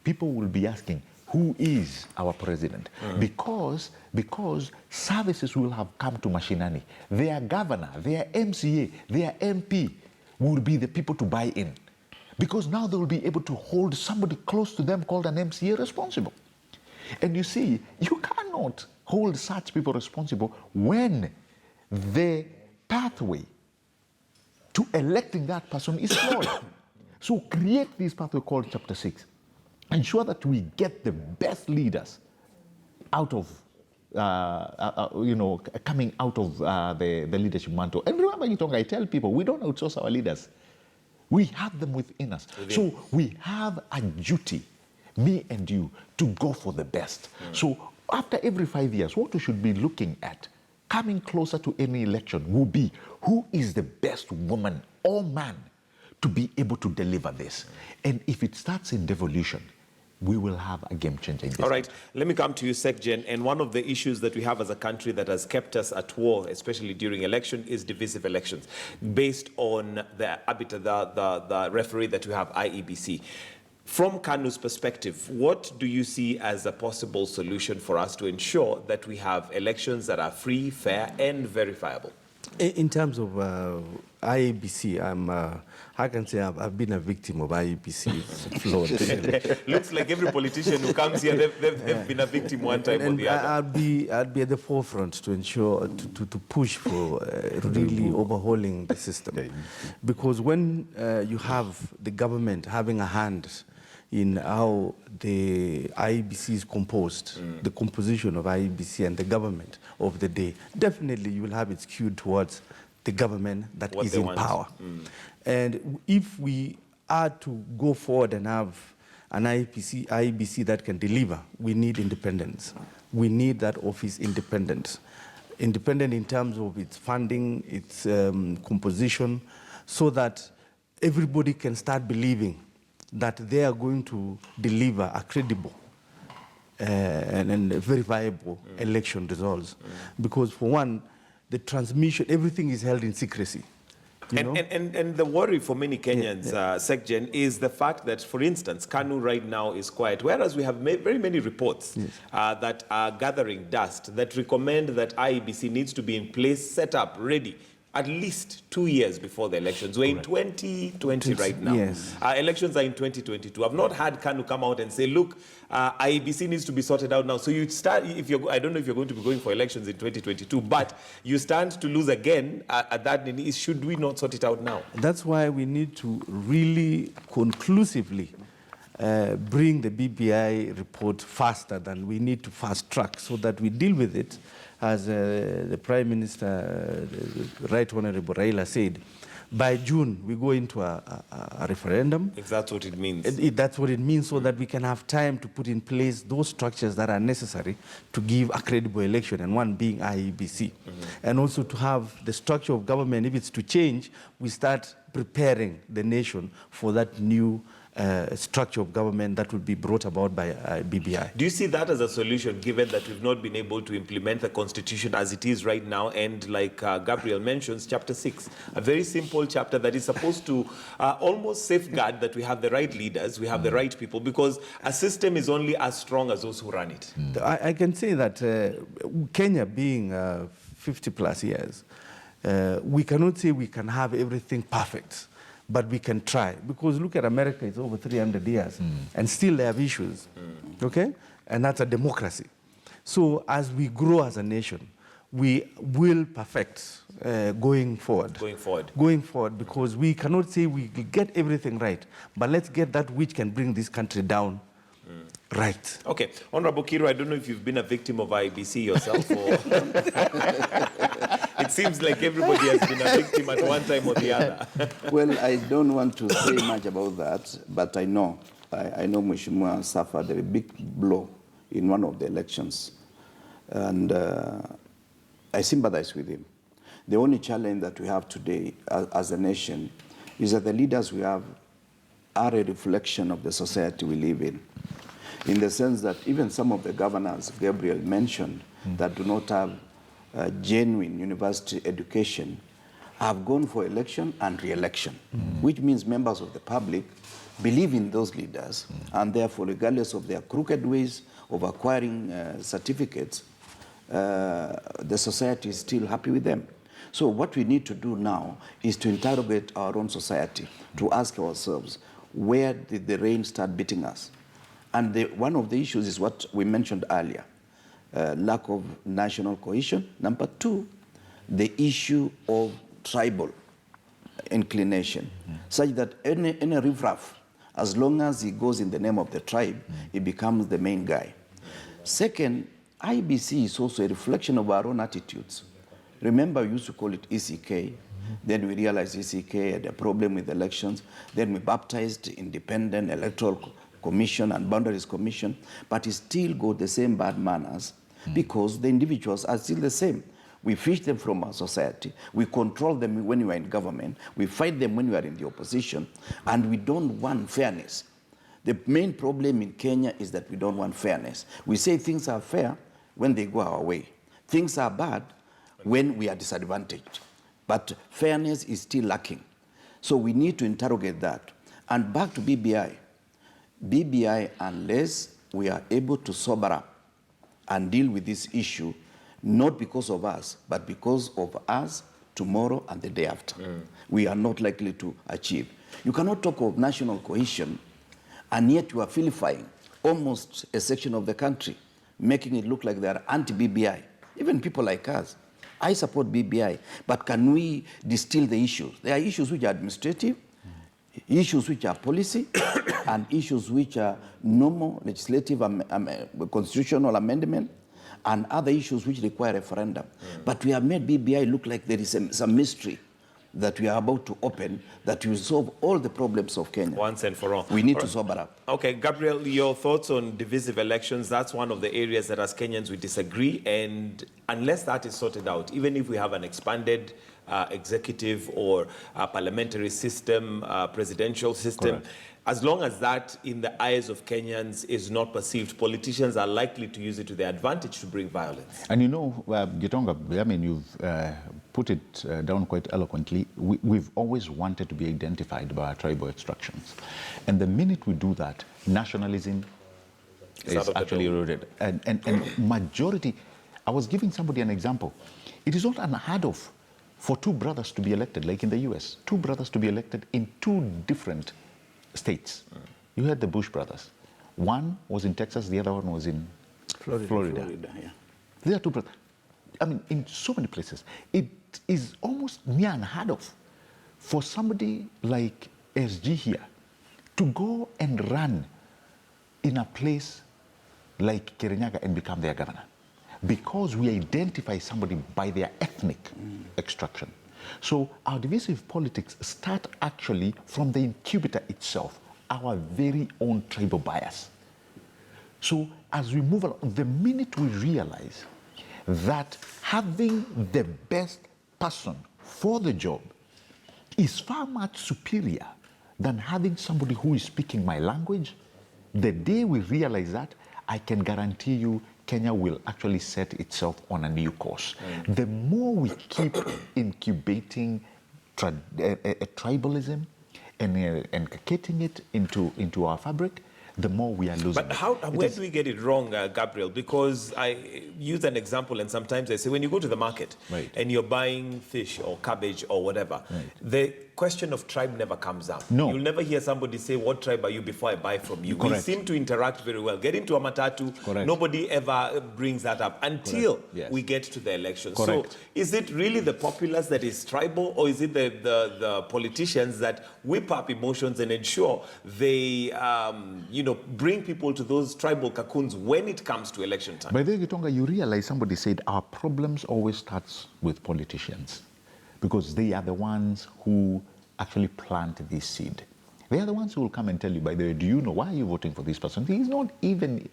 F: People will be asking, who is our president? Because services will have come to Mashinani. Their governor, their MCA, their MP will be the people to buy in. Because now they will be able to hold somebody close to them called an MCA responsible. And you see, you cannot hold such people responsible when the pathway to electing that person is flawed. So create this pathway called Chapter 6. Ensure that we get the best leaders out of, coming out of the leadership mantle. And remember, I tell people, we don't outsource our leaders. We have them within us. So we have a duty, me and you, to go for the best. So after every 5 years, what we should be looking at, coming closer to any election, will be who is the best woman or man to be able to deliver this. And if it starts in devolution, we will have a game changer in this.
A: All right, let me come to you, SecGen. And one of the issues that we have as a country that has kept us at war, especially during election, is divisive elections, based on the arbiter, the referee that we have, IEBC. From Kanu's perspective, what do you see as a possible solution for us to ensure that we have elections that are free, fair, and verifiable?
D: In terms of IEBC, I can say I've been a victim of IEBC. It's flawed.
A: Looks like every politician who comes here, they've been a victim one time or the other.
D: I'd be at the forefront to ensure, to push for really overhauling the system. Because when you have the government having a hand in how the IEBC is composed, the composition of IEBC and the government of the day, definitely you will have it skewed towards the government that
A: What
D: is
A: they
D: in
A: want.
D: power. And if we are to go forward and have an IEBC that can deliver, we need independence. We need that office independent. Independent in terms of its funding, its composition, so that everybody can start believing that they are going to deliver a credible and very viable election results. Because for one, the transmission, everything is held in secrecy.
A: And the worry for many Kenyans, Sekjen, is the fact that, for instance, KANU right now is quiet, whereas we have very many reports that are gathering dust that recommend that IEBC needs to be in place, set up, ready, at least 2 years before the elections. We're in 2020 right now.
D: Yes.
A: Elections are in 2022. I've not had KANU come out and say, look, IEBC needs to be sorted out now. So you start, I don't know if you're going to be going for elections in 2022, but you stand to lose again at that. Should we not sort it out now?
D: That's why we need to really conclusively bring the BBI report faster than we need to fast track, so that we deal with it, as the Prime Minister, the Right Honorable Raila said. By June, we go into a referendum.
A: If that's what it means.
D: That's what it means, so that we can have time to put in place those structures that are necessary to give a credible election, and one being IEBC. And also to have the structure of government, if it's to change, we start preparing the nation for that new structure of government that would be brought about by BBI.
A: Do you see that as a solution, given that we've not been able to implement the constitution as it is right now? And like Gabriel mentions, chapter 6, a very simple chapter that is supposed to almost safeguard that we have the right leaders, we have the right people, because a system is only as strong as those who run it.
D: I can say that Kenya being 50 plus years, we cannot say we can have everything perfect, but we can try. Because look at America, it's over 300 years, and still they have issues, okay? And that's a democracy. So as we grow as a nation, we will perfect going forward. Going forward, because we cannot say we get everything right, but let's get that which can bring this country down right.
A: Okay. Honorable Kiru, I don't know if you've been a victim of IEBC yourself, or... It seems like everybody has been a victim at one time or the other.
C: Well, I don't want to say much about that, but I know Mheshimiwa suffered a big blow in one of the elections, and I sympathize with him. The only challenge that we have today as a nation is that the leaders we have are a reflection of the society we live in the sense that even some of the governors Gabriel mentioned that do not have genuine university education have gone for election and re-election, which means members of the public believe in those leaders, and therefore, regardless of their crooked ways of acquiring certificates, the society is still happy with them. So what we need to do now is to interrogate our own society, to ask ourselves, where did the rain start beating us? And one of the issues is what we mentioned earlier, lack of national cohesion. Number two, the issue of tribal inclination, such that any riffraff, as long as he goes in the name of the tribe, he becomes the main guy. Second, IBC is also a reflection of our own attitudes. Remember, we used to call it ECK. Then we realized ECK had a problem with elections. Then we baptized Independent Electoral Commission and Boundaries Commission, but it still got the same bad manners because the individuals are still the same. We fish them from our society. We control them when we are in government. We fight them when we are in the opposition. And we don't want fairness. The main problem in Kenya is that we don't want fairness. We say things are fair when they go our way. Things are bad when we are disadvantaged. But fairness is still lacking. So we need to interrogate that. And back to BBI. BBI, unless we are able to sober up and deal with this issue, not because of us, but because of us tomorrow and the day after, we are not likely to achieve. You cannot talk of national cohesion, and yet you are vilifying almost a section of the country, making it look like they are anti-BBI. Even people like us. I support BBI, but can we distill the issues? There are issues which are administrative, issues which are policy, and issues which are normal legislative constitutional amendment, and other issues which require referendum. But we have made BBI look like there is some mystery that we are about to open that will solve all the problems of Kenya.
A: Once and for all.
C: We need to sober up.
A: Okay, Gabriel, your thoughts on divisive elections? That's one of the areas that as Kenyans we disagree, and unless that is sorted out, even if we have an expanded executive or parliamentary system, presidential system,
C: Correct.
A: as long as that in the eyes of Kenyans is not perceived, politicians are likely to use it to their advantage to bring violence.
F: And you know, Gitonga, I mean, you've put it down quite eloquently. We've always wanted to be identified by our tribal extractions. And the minute we do that, nationalism is actually eroded. And majority, I was giving somebody an example. It is not unheard of for two brothers to be elected, like in the US, two brothers to be elected in two different states. You had the Bush brothers. One was in Texas, the other one was in Florida.
C: Yeah.
F: They are two brothers. I mean, in so many places. It is almost near unheard of for somebody like SG here to go and run in a place like Kirinyaga and become their governor, because we identify somebody by their ethnic extraction. So our divisive politics start actually from the incubator itself, our very own tribal bias. So as we move along, the minute we realize that having the best person for the job is far much superior than having somebody who is speaking my language, the day we realize that, I can guarantee you Kenya will actually set itself on a new course. The more we keep incubating tribalism and cacating it into our fabric, the more we are losing.
A: But where do we get it wrong, Gabriel? Because I use an example, and sometimes I say when you go to the market and you're buying fish or cabbage or whatever, the question of tribe never comes up.
F: No.
A: You'll never hear somebody say, what tribe are you before I buy from you?
F: Correct.
A: We seem to interact very well. Get into a matatu,
F: Correct.
A: nobody ever brings that up until
F: Yes.
A: we get to the election.
F: Correct.
A: So is it really the populace that is tribal, or is it the politicians that whip up emotions and ensure they bring people to those tribal cocoons when it comes to election time?
F: By the way, Gitonga, you realize somebody said our problems always starts with politicians, because they are the ones who actually plant this seed. They are the ones who will come and tell you, by the way, do you know why are you voting for this person? He's not even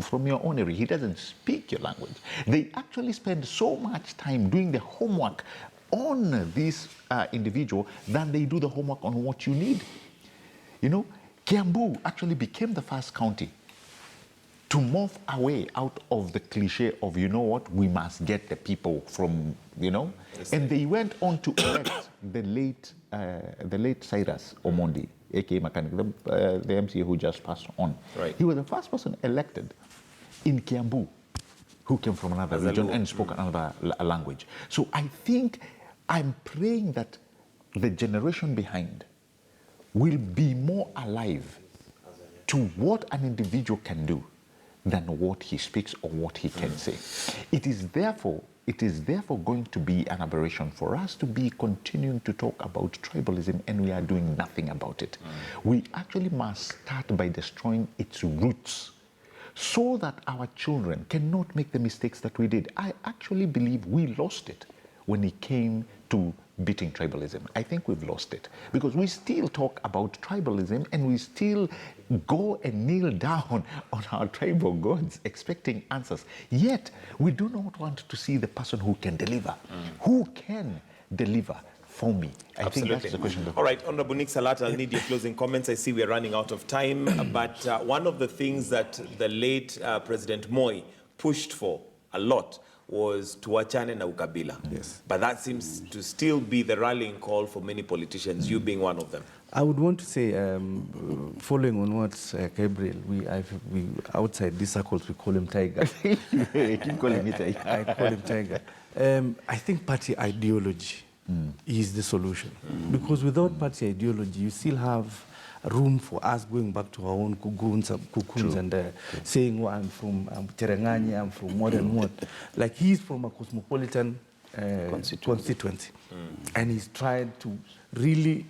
F: from your own area. He doesn't speak your language. They actually spend so much time doing the homework on this individual than they do the homework on what you need. You know, Kiambu actually became the first county to morph away out of the cliche of, you know what, we must get the people from, and they went on to elect the late Cyrus Omondi, aka Mechanic, the MCA who just passed on.
A: Right.
F: He was the first person elected in Kiambu who came from another region and spoke another language. So I think I'm praying that the generation behind will be more alive to what an individual can do than what he speaks or what he can say. It is therefore going to be an aberration for us to be continuing to talk about tribalism, and we are doing nothing about it. We actually must start by destroying its roots so that our children cannot make the mistakes that we did. I actually believe we lost it when it came to beating tribalism. I think we've lost it because we still talk about tribalism and we still go and kneel down on our tribal gods expecting answers. Yet we do not want to see the person who can deliver. Who can deliver for me? I think that's the question.
A: All right, Honorable Nick Salat, I'll need your closing comments. I see we're running out of time, but one of the things that the late President Moi pushed for a lot was tuachane na ukabila.
D: Yes.
A: But that seems to still be the rallying call for many politicians, you being one of them.
D: I would want to say, following on what Gabriel, we outside these circles, we call him Tiger.
F: Keep calling me Tiger.
D: I call him Tiger. I think party ideology is the solution. Because without party ideology, you still have room for us going back to our own cocoons and saying, well, I'm from Terengani, I'm from what and what. Like he's from a cosmopolitan constituency. And he's tried to really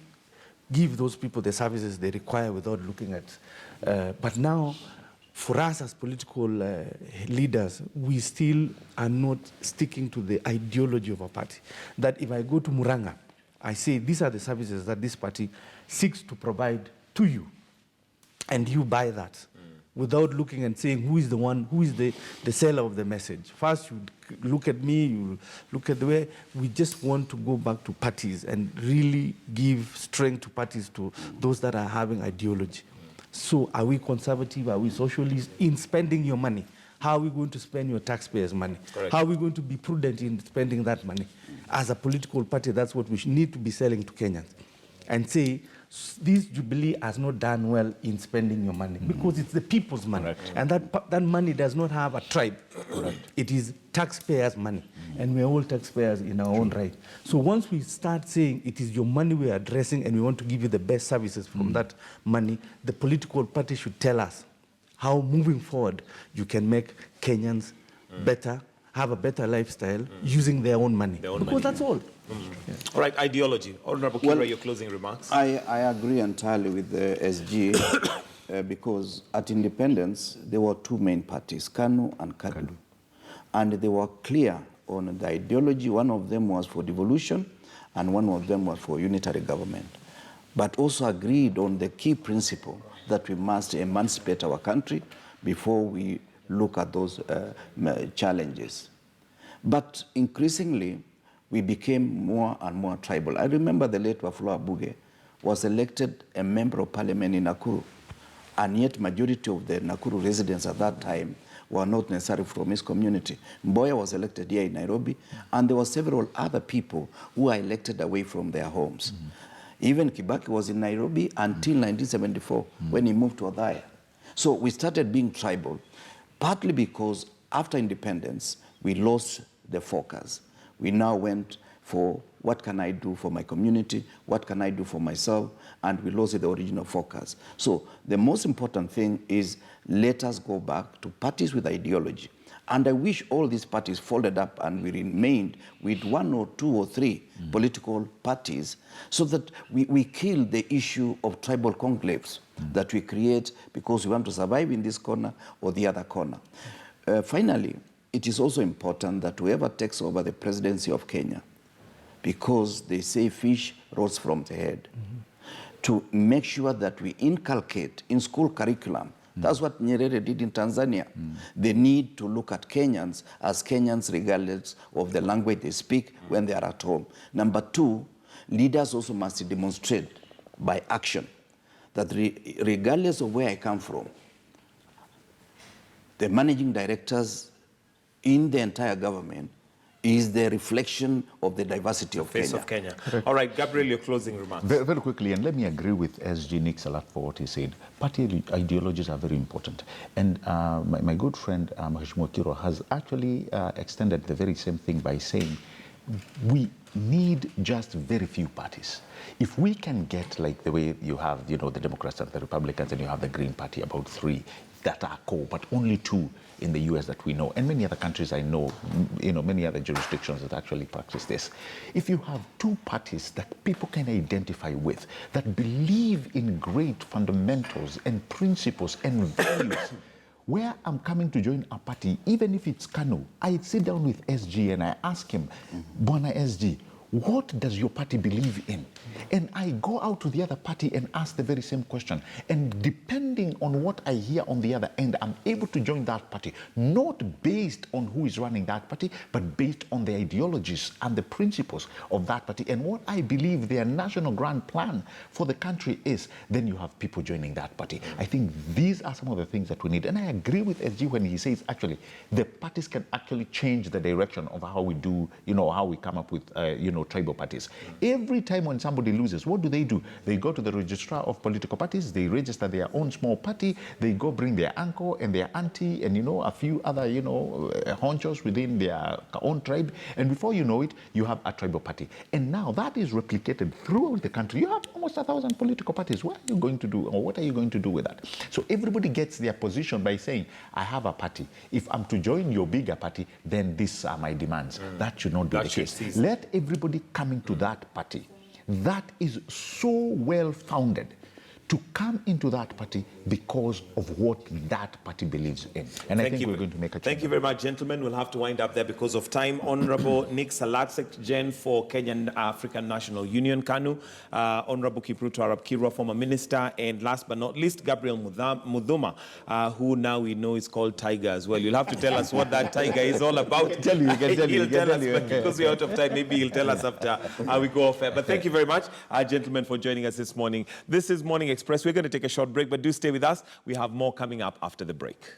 D: give those people the services they require without looking at. But now, for us as political leaders, we still are not sticking to the ideology of a party. That if I go to Muranga, I say these are the services that this party seeks to provide to you, and you buy that without looking and saying who is the one, who is the seller of the message. First, you look at me, you look at the way. We just want to go back to parties and really give strength to parties, to those that are having ideology. So are we conservative? Are we socialist in spending your money? How are we going to spend your taxpayers' money?
A: Correct.
D: How are we going to be prudent in spending that money? As a political party, that's what we need to be selling to Kenyans. And say, this Jubilee has not done well in spending your money because it's the people's money. Correct. And that money does not have a tribe. Correct. It is taxpayers' money. And we're all taxpayers in our own right. So once we start saying it is your money we're addressing and we want to give you the best services from that money, the political party should tell us how moving forward you can make Kenyans better, have a better lifestyle using their own money. Because that's all.
A: Yeah. All right, ideology. Honorable Kira, your closing remarks.
C: I agree entirely with the SG because at independence, there were two main parties, KANU and KADU. And they were clear on the ideology. One of them was for devolution and one of them was for unitary government. But also agreed on the key principle that we must emancipate our country before we look at those challenges. But increasingly, we became more and more tribal. I remember the late Wafula Abuge was elected a member of parliament in Nakuru, and yet majority of the Nakuru residents at that time were not necessarily from his community. Mboya was elected here in Nairobi, and there were several other people who were elected away from their homes. Even Kibaki was in Nairobi until 1974 when he moved to Othaya. So we started being tribal, partly because after independence, we lost the focus. We now went for what can I do for my community, what can I do for myself, and we lost the original focus. So the most important thing is let us go back to parties with ideology. And I wish all these parties folded up and we remained with one or two or three political parties so that we kill the issue of tribal conclaves that we create because we want to survive in this corner or the other corner. Finally, it is also important that whoever takes over the presidency of Kenya, because they say fish rots from the head, to make sure that we inculcate in school curriculum. That's what Nyerere did in Tanzania. They need to look at Kenyans as Kenyans regardless of the language they speak when they are at home. Number two, leaders also must demonstrate by action that regardless of where I come from, the managing directors in the entire government is the reflection of the diversity of Kenya.
A: Of Kenya. All right, Gabriel, your closing remarks.
F: Very, very quickly, and let me agree with SG Nick Salat for what he said. Party ideologies are very important. And my good friend, Mheshimiwa Kiro, has actually extended the very same thing by saying, we need just very few parties. If we can get like the way you have, the Democrats and the Republicans, and you have the Green Party, about three that are core, but only two in the US that we know, and many other countries I know, many other jurisdictions that actually practice this. If you have two parties that people can identify with, that believe in great fundamentals and principles and values, where I'm coming to join a party, even if it's KANU, I sit down with SG and I ask him, Bwana SG, what does your party believe in? And I go out to the other party and ask the very same question. And depending on what I hear on the other end, I'm able to join that party, not based on who is running that party, but based on the ideologies and the principles of that party and what I believe their national grand plan for the country is. Then you have people joining that party. I think these are some of the things that we need. And I agree with SG when he says actually the parties can actually change the direction of how we do, how we come up with, tribal parties. Every time when somebody loses, what do? They go to the registrar of political parties, they register their own small party, they go bring their uncle and their auntie and, a few other, honchos within their own tribe. And before you know it, you have a tribal party. And now that is replicated throughout the country. You have almost 1,000 political parties. What are you going to do? Or what are you going to do with that? So everybody gets their position by saying, I have a party. If I'm to join your bigger party, then these are my demands. That should not be the case. Let everybody coming to that party that is so well founded to come into that party because of what that party believes in. And I think we're going to make a change.
A: Thank you very much, gentlemen. We'll have to wind up there because of time. Honorable Nick Salatsek Jen for Kenyan African National Union, KANU. Honorable Kipruto Arap Kirwa, former minister. And last but not least, Gabriel Mudhuma, who now we know is called Tiger as well. You'll have to tell us what that Tiger is all about.
F: He can tell you.
A: But because we're out of time, maybe he'll tell us after we go off air. But thank you very much, gentlemen, for joining us this morning. This is Morning Express. We're going to take a short break, but do stay with us. We have more coming up after the break.